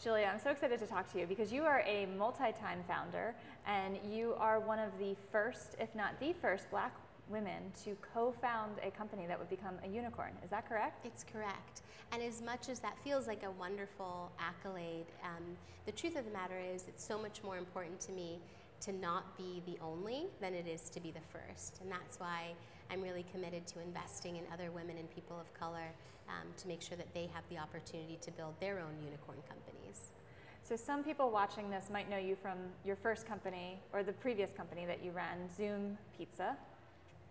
Julia, I'm so excited to talk to you because you are a multi-time founder and you are one of the first, if not the first, Black women to co-found a company that would become a unicorn. Is that correct? It's correct. And as much as that feels like a wonderful accolade, the truth of the matter is it's so much more important to me to not be the only than it is to be the first. And that's why I'm really committed to investing in other women and people of color to make sure that they have the opportunity to build their own unicorn companies. So some people watching this might know you from your first company or the previous company that you ran, Zume Pizza,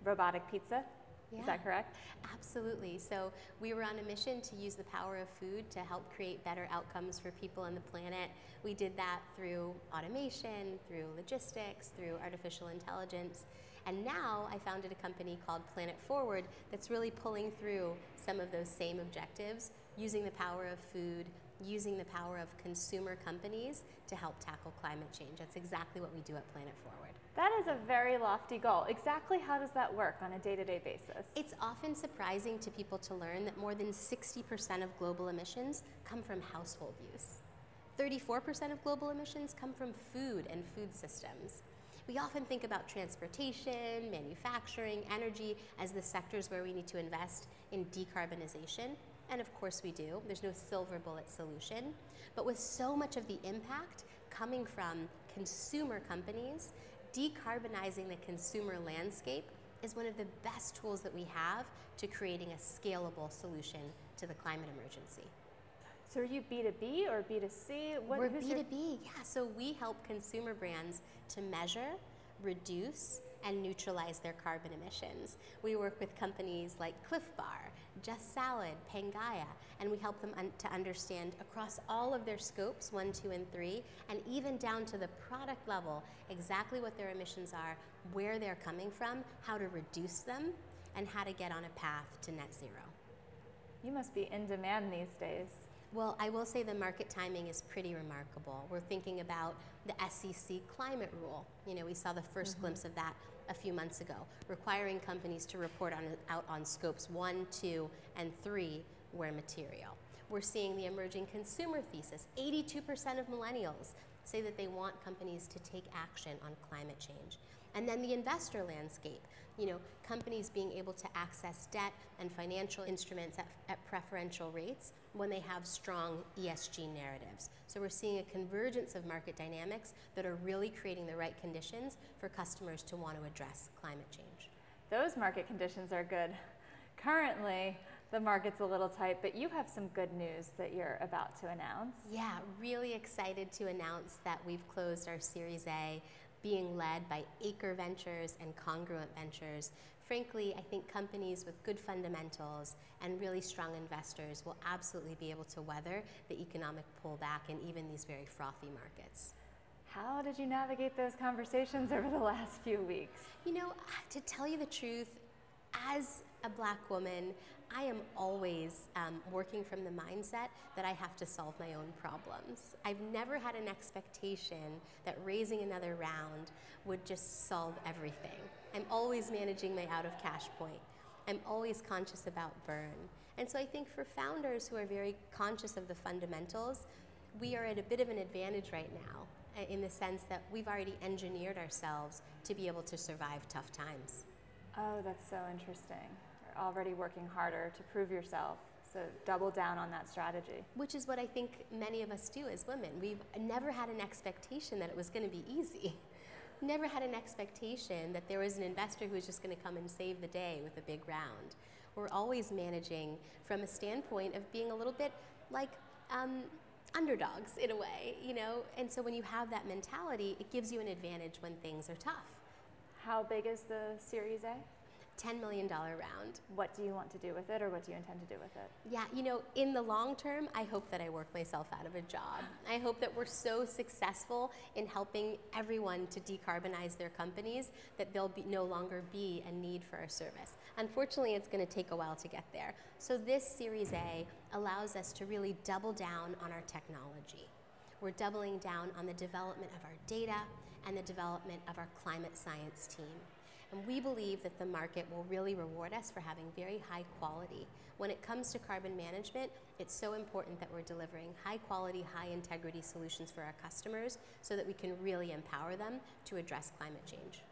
robotic pizza. Yeah, is that correct? Absolutely. So we were on a mission to use the power of food to help create better outcomes for people on the planet. We did that through automation, through logistics, through artificial intelligence. And now I founded a company called Planet FWD that's really pulling through some of those same objectives, using the power of food, using the power of consumer companies to help tackle climate change. That's exactly what we do at Planet FWD. That is a very lofty goal. Exactly how does that work on a day-to-day basis? It's often surprising to people to learn that more than 60% of global emissions come from household use. 34% of global emissions come from food and food systems. We often think about transportation, manufacturing, energy as the sectors where we need to invest in decarbonization. And of course we do. There's no silver bullet solution. But with so much of the impact coming from consumer companies, decarbonizing the consumer landscape is one of the best tools that we have to creating a scalable solution to the climate emergency. So are you B2B or B2C? We're B2B, yeah. So we help consumer brands to measure, reduce, and neutralize their carbon emissions. We work with companies like Cliff Bar, Just Salad, Pangaya, and we help them to understand across all of their scopes, 1, 2, and 3, and even down to the product level, exactly what their emissions are, where they're coming from, how to reduce them, and how to get on a path to net zero. You must be in demand these days. Well, I will say the market timing is pretty remarkable. We're thinking about the SEC climate rule. You know, we saw the first glimpse of that a few months ago, requiring companies to report out on scopes 1, 2, and 3 where material. We're seeing the emerging consumer thesis. 82% of millennials say that they want companies to take action on climate change. And then the investor landscape, you know, companies being able to access debt and financial instruments at preferential rates when they have strong ESG narratives. So we're seeing a convergence of market dynamics that are really creating the right conditions for customers to want to address climate change. Those market conditions are good. Currently, the market's a little tight, but you have some good news that you're about to announce. Yeah, really excited to announce that we've closed our Series A, being led by Acre Ventures and Congruent Ventures. Frankly, I think companies with good fundamentals and really strong investors will absolutely be able to weather the economic pullback in even these very frothy markets. How did you navigate those conversations over the last few weeks? You know, to tell you the truth, as a Black woman, I am always working from the mindset that I have to solve my own problems. I've never had an expectation that raising another round would just solve everything. I'm always managing my out of cash point. I'm always conscious about burn. And so I think for founders who are very conscious of the fundamentals, we are at a bit of an advantage right now in the sense that we've already engineered ourselves to be able to survive tough times. Oh, that's so interesting. You're already working harder to prove yourself, so double down on that strategy. Which is what I think many of us do as women. We've never had an expectation that it was going to be easy. Never had an expectation that there was an investor who was just going to come and save the day with a big round. We're always managing from a standpoint of being a little bit like underdogs in a way, you know? And so when you have that mentality, it gives you an advantage when things are tough. How big is the Series A? $10 million round. What do you want to do with it, or what do you intend to do with it? Yeah, you know, in the long term, I hope that I work myself out of a job. I hope that we're so successful in helping everyone to decarbonize their companies that there'll no longer be a need for our service. Unfortunately, it's going to take a while to get there. So this Series A allows us to really double down on our technology. We're doubling down on the development of our data and the development of our climate science team. And we believe that the market will really reward us for having very high quality. When it comes to carbon management, it's so important that we're delivering high quality, high integrity solutions for our customers so that we can really empower them to address climate change.